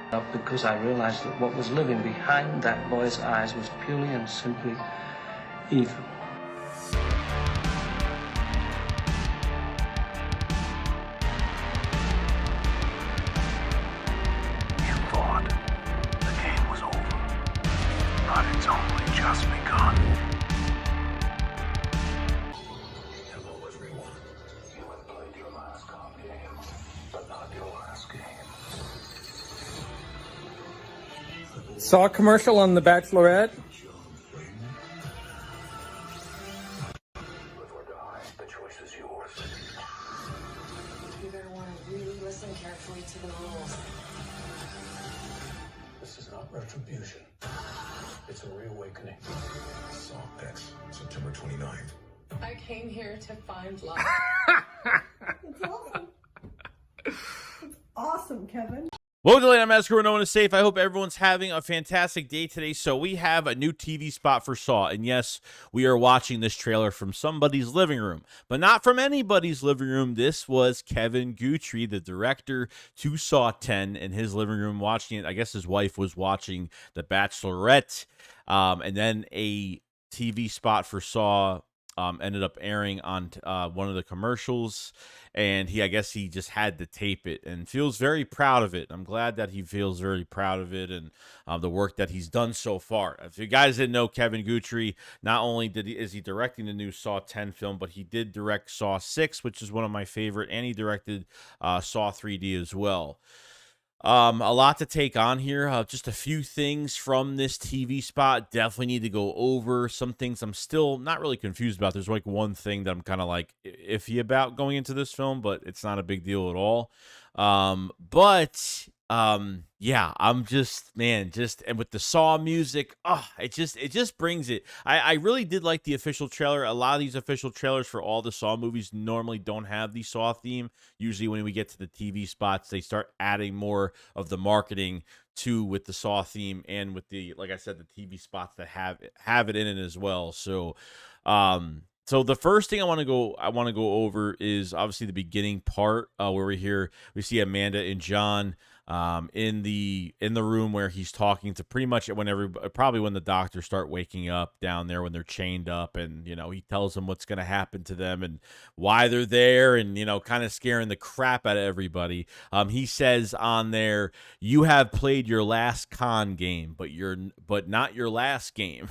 Because I realized that what was living behind that boy's eyes was purely and simply evil. You thought the game was over, but it's only just begun. Hello, everyone. You have played your last con game, but not your last game. Saw a commercial on The Bachelorette. Live or die, the choice is yours. You're going to want to really listen carefully to the rules. This is not retribution. It's a reawakening. Saw X, September 29th. I came here to find love. It's awesome. It's awesome, Kevin. Welcome to Late Night Massacre. No one is safe. I hope everyone's having a fantastic day today. So we have a new TV spot for Saw. And yes, we are watching this trailer from somebody's living room. But not from anybody's living room. This was Kevin Guthrie, the director to Saw 10, in his living room watching it. I guess his wife was watching The Bachelorette. And then a TV spot for Saw ended up airing on one of the commercials, and I guess he just had to tape it and feels very proud of it. I'm glad that he feels very proud of it and the work that he's done so far. If you guys didn't know, Kevin Guthrie, not only is he directing the new Saw 10 film, but he did direct Saw 6, which is one of my favorite, and he directed Saw 3D as well. A lot to take on here. Just a few things from this TV spot. Definitely need to go over some things I'm still not really confused about. There's like one thing that I'm kind of like iffy about going into this film, but it's not a big deal at all. Yeah, I'm just, man, and with the Saw music, it just brings it. I really did like the official trailer. A lot of these official trailers for all the Saw movies normally don't have the Saw theme. Usually when we get to the TV spots, they start adding more of the marketing with the Saw theme and with the, like I said, the TV spots that have it in it as well. So the first thing I want to go over is obviously the beginning part where we see Amanda and John in the room where he's talking to pretty much probably when the doctors start waking up down there when they're chained up, and he tells them what's going to happen to them and why they're there, and kind of scaring the crap out of everybody. He says on there, "You have played your last con game, but not your last game,"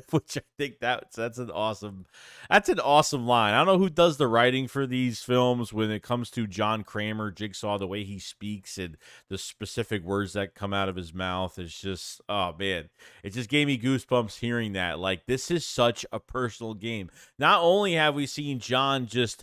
which I think that's an awesome line. I don't know who does the writing for these films when it comes to John Kramer, Jigsaw, the way he speaks and the specific words that come out of his mouth is just, oh man, it just gave me goosebumps hearing that. Like, this is such a personal game. Not only have we seen John just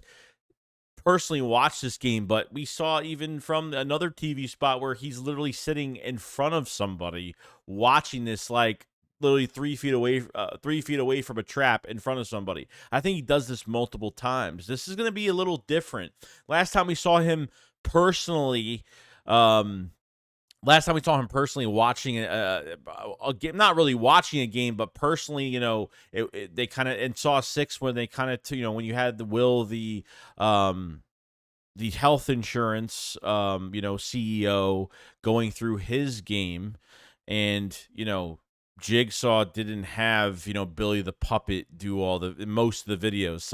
personally watch this game, but we saw even from another TV spot where he's literally sitting in front of somebody watching this, like literally 3 feet away from a trap in front of somebody. I think he does this multiple times. This is going to be a little different. Last time we saw him personally watching a game, not really watching a game, but personally, they kind of, in Saw 6, when they kind of, when you had the health insurance, CEO going through his game, and, Jigsaw didn't have, Billy the Puppet do most of the videos.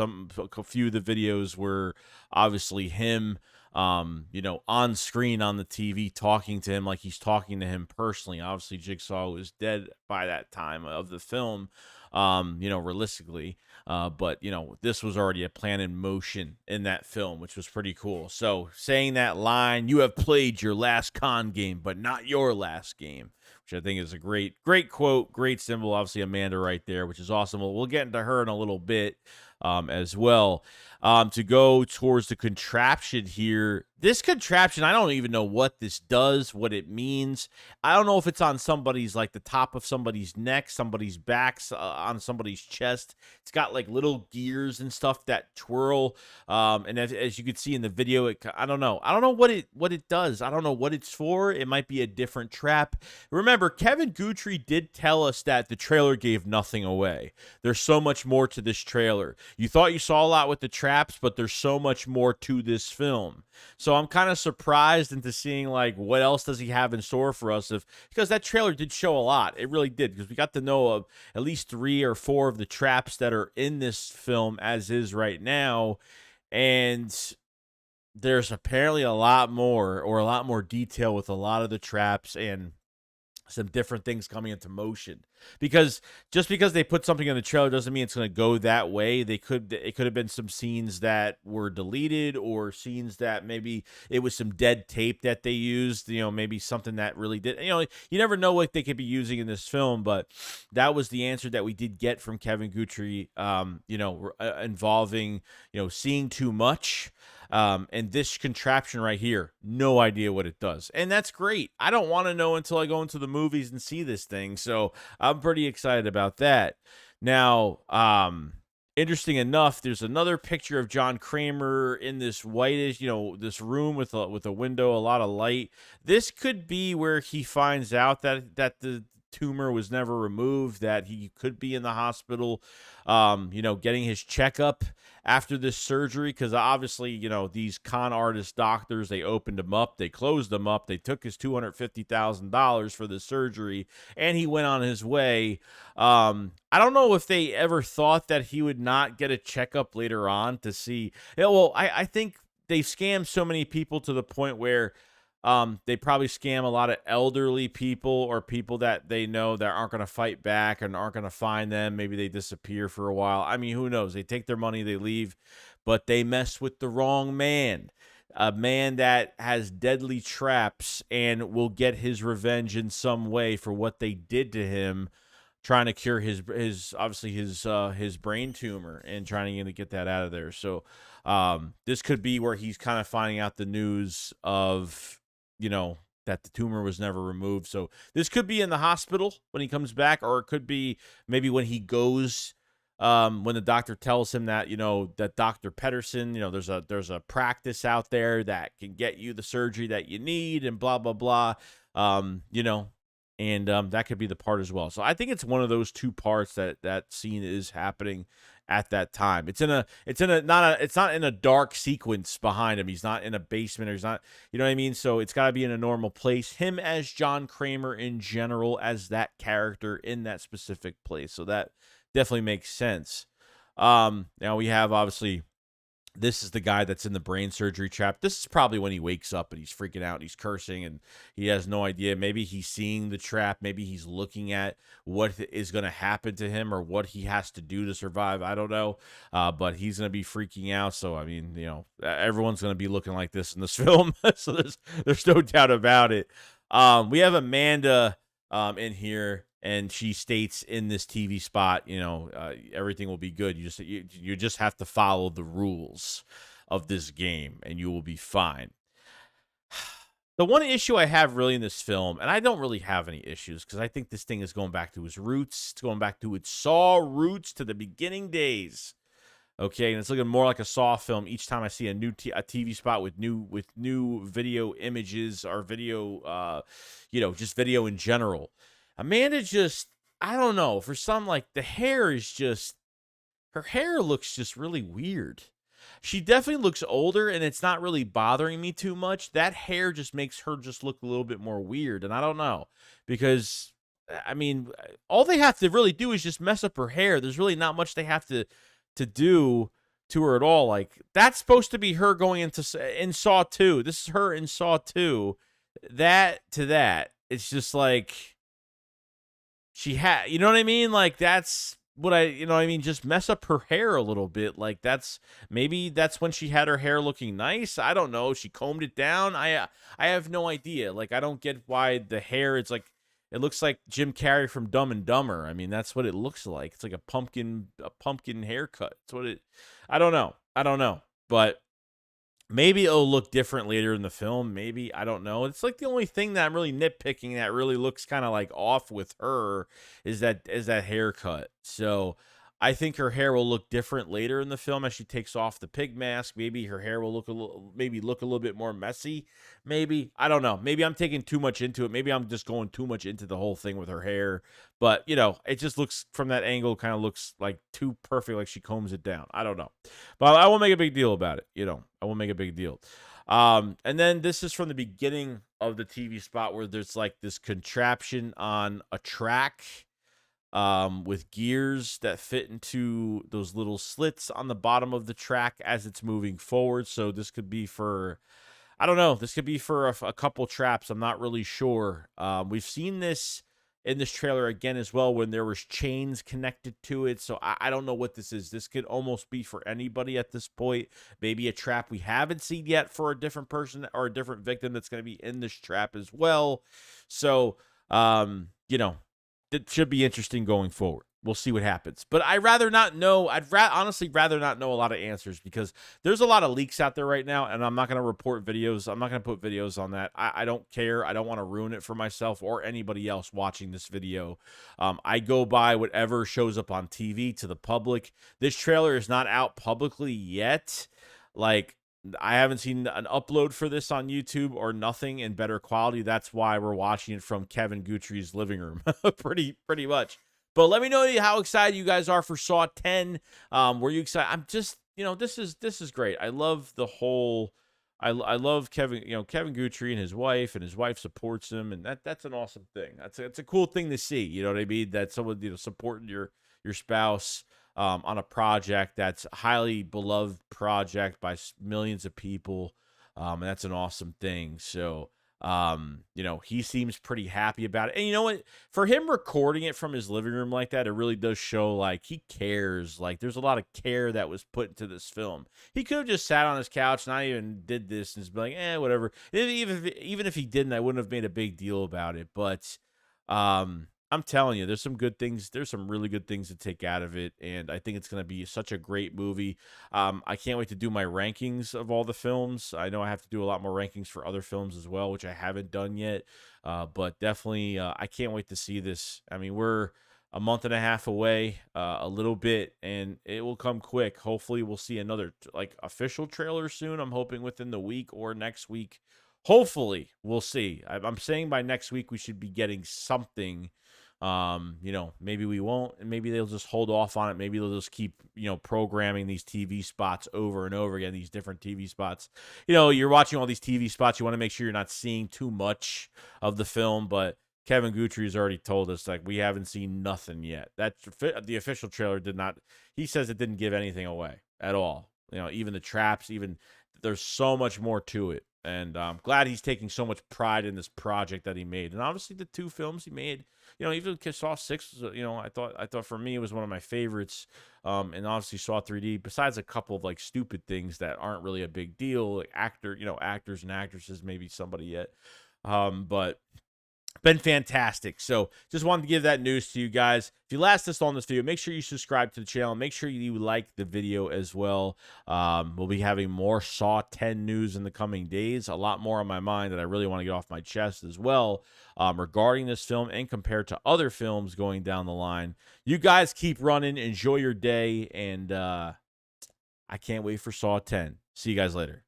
A few of the videos were obviously him, on screen on the TV talking to him like he's talking to him personally. Obviously, Jigsaw was dead by that time of the film, realistically. But, this was already a plan in motion in that film, which was pretty cool. So saying that line, "You have played your last con game, but not your last game," which I think is a great quote, great symbol. Obviously, Amanda right there, which is awesome. We'll get into her in a little bit as well. To go towards the contraption here. This contraption, I don't even know what this does, what it means. I don't know if it's on somebody's, like the top of somebody's neck, somebody's back, on somebody's chest. It's got like little gears and stuff that twirl. And as you can see in the video, I don't know what it does. I don't know what it's for. It might be a different trap. Remember, Kevin Guthrie did tell us that the trailer gave nothing away. There's so much more to this trailer. you thought you saw a lot with the traps, but there's so much more to this film. So I'm kind of surprised into seeing like what else does he have in store for us, because that trailer did show a lot. It really did, because we got to know of at least 3 or 4 of the traps that are in this film as is right now. And there's apparently a lot more detail with a lot of the traps and some different things coming into motion. Because just because they put something in the trailer doesn't mean it's going to go that way. It could have been some scenes that were deleted, or scenes that maybe it was some dead tape that they used, maybe something that really did, you never know what they could be using in this film. But that was the answer that we did get from Kevin Guthrie, involving, seeing too much. And this contraption right here, no idea what it does. And that's great. I don't want to know until I go into the movies and see this thing. So I'm pretty excited about that. Now, interesting enough, there's another picture of John Kramer in this whitish, this room with a window, a lot of light. This could be where he finds out that the tumor was never removed, that he could be in the hospital, getting his checkup after this surgery, because obviously, these con artist doctors, they opened him up, they closed him up, they took his $250,000 for the surgery, and he went on his way. I don't know if they ever thought that he would not get a checkup later on to see. I think they scammed so many people to the point where they probably scam a lot of elderly people, or people that they know that aren't going to fight back and aren't going to find them. Maybe they disappear for a while. I mean, who knows? They take their money, they leave, but they mess with the wrong man. A man that has deadly traps and will get his revenge in some way for what they did to him, trying to cure his brain tumor and trying to get that out of there. So this could be where he's kind of finding out the news of, that the tumor was never removed. So this could be in the hospital when he comes back, or it could be maybe when he goes, when the doctor tells him that, that Dr. Pedersen, there's a practice out there that can get you the surgery that you need, and blah, blah, blah. And that could be the part as well. So I think it's one of those 2 parts that scene is happening at that time. It's not in a dark sequence behind him. He's not in a basement, or he's not, you know what I mean? So it's got to be in a normal place. Him as John Kramer in general, as that character in that specific place. So that definitely makes sense. Now we have, obviously, this is the guy that's in the brain surgery trap. This is probably when he wakes up and he's freaking out and he's cursing and he has no idea. Maybe he's seeing the trap. Maybe he's looking at what is going to happen to him or what he has to do to survive. I don't know. But he's going to be freaking out. So, I mean, everyone's going to be looking like this in this film. So there's no doubt about it. We have Amanda in here. And she states in this TV spot, everything will be good. You just have to follow the rules of this game, and you will be fine. The one issue I have really in this film, and I don't really have any issues, because I think this thing is going back to its roots. It's going back to its Saw roots, to the beginning days. Okay, and it's looking more like a Saw film each time I see a TV spot with new video images, or video, just video in general. Amanda just, I don't know, for some, like, the hair is just, her hair looks just really weird. She definitely looks older, and it's not really bothering me too much. That hair just makes her just look a little bit more weird, and I don't know, because, I mean, all they have to really do is just mess up her hair. There's really not much they have to do to her at all. Like, that's supposed to be her going in Saw 2. This is her in Saw 2. That, it's just like, she had, you know what I mean? Like, that's what just mess up her hair a little bit. Like, maybe that's when she had her hair looking nice. I don't know. She combed it down. I have no idea. Like, I don't get why the hair, it's like, it looks like Jim Carrey from Dumb and Dumber. I mean, that's what it looks like. It's like a pumpkin haircut. I don't know. But maybe it'll look different later in the film. Maybe, I don't know. It's like the only thing that I'm really nitpicking that really looks kind of like off with her is that haircut. So I think her hair will look different later in the film as she takes off the pig mask. Maybe her hair will look a little bit more messy. Maybe, I don't know. Maybe I'm taking too much into it. Maybe I'm just going too much into the whole thing with her hair. But you know, it just looks from that angle kind of looks like too perfect, like she combs it down. I don't know, but I won't make a big deal about it. You know, I won't make a big deal. And then this is from the beginning of the TV spot where there's like this contraption on a track with gears that fit into those little slits on the bottom of the track as it's moving forward. So this could be for, I don't know, this could be for a couple traps. I'm not really sure. We've seen this in this trailer again as well when there was chains connected to it. So I don't know what this is. This could almost be for anybody at this point. Maybe a trap we haven't seen yet for a different person or a different victim that's going to be in this trap as well. So, you know, it should be interesting going forward. We'll see what happens. But I'd rather not know. Honestly rather not know a lot of answers because there's a lot of leaks out there right now, and I'm not going to report videos. I'm not going to put videos on that. I don't care. I don't want to ruin it for myself or anybody else watching this video. I go by whatever shows up on TV to the public. This trailer is not out publicly yet. Like, I haven't seen an upload for this on YouTube or nothing in better quality. That's why we're watching it from Kevin Guthrie's living room, pretty much. But let me know how excited you guys are for Saw 10. Were you excited? I'm just, you know, this is great. I love the whole. I love Kevin, you know, Kevin Guthrie and his wife supports him, and that's an awesome thing. It's a cool thing to see. You know what I mean? That someone, you know, supporting your spouse on a project that's a highly beloved project by millions of people, and that's an awesome thing. So, you know, he seems pretty happy about it. And you know what? For him recording it from his living room like that, it really does show like he cares. Like there's a lot of care that was put into this film. He could have just sat on his couch, not even did this, and just be like, whatever. Even if he didn't, I wouldn't have made a big deal about it. But I'm telling you, there's some good things. There's some really good things to take out of it, and I think it's going to be such a great movie. I can't wait to do my rankings of all the films. I know I have to do a lot more rankings for other films as well, which I haven't done yet. But definitely, I can't wait to see this. I mean, we're a month and a half away, a little bit, and it will come quick. Hopefully, we'll see another like official trailer soon. I'm hoping within the week or next week. Hopefully, we'll see. I'm saying by next week we should be getting something. You know, maybe we won't, and maybe they'll just hold off on it. Maybe they'll just keep, you know, programming these TV spots over and over again, these different TV spots. You know, you're watching all these TV spots. You want to make sure you're not seeing too much of the film, but Kevin Guthrie has already told us, like, we haven't seen nothing yet. The official trailer did not, he says it didn't give anything away at all. You know, even the traps, even there's so much more to it. And I'm glad he's taking so much pride in this project that he made. And obviously the two films he made, you know, even Saw 6, you know, I thought for me it was one of my favorites. And obviously Saw 3D, besides a couple of like stupid things that aren't really a big deal, like actors and actresses, maybe somebody yet. But been fantastic. So just wanted to give that news to you guys. If you last us on this video, make sure you subscribe to the channel. Make sure you like the video as well. We'll be having more Saw 10 news in the coming days. A lot more on my mind that I really want to get off my chest as well regarding this film and compared to other films going down the line. You guys keep running. Enjoy your day. And I can't wait for Saw 10. See you guys later.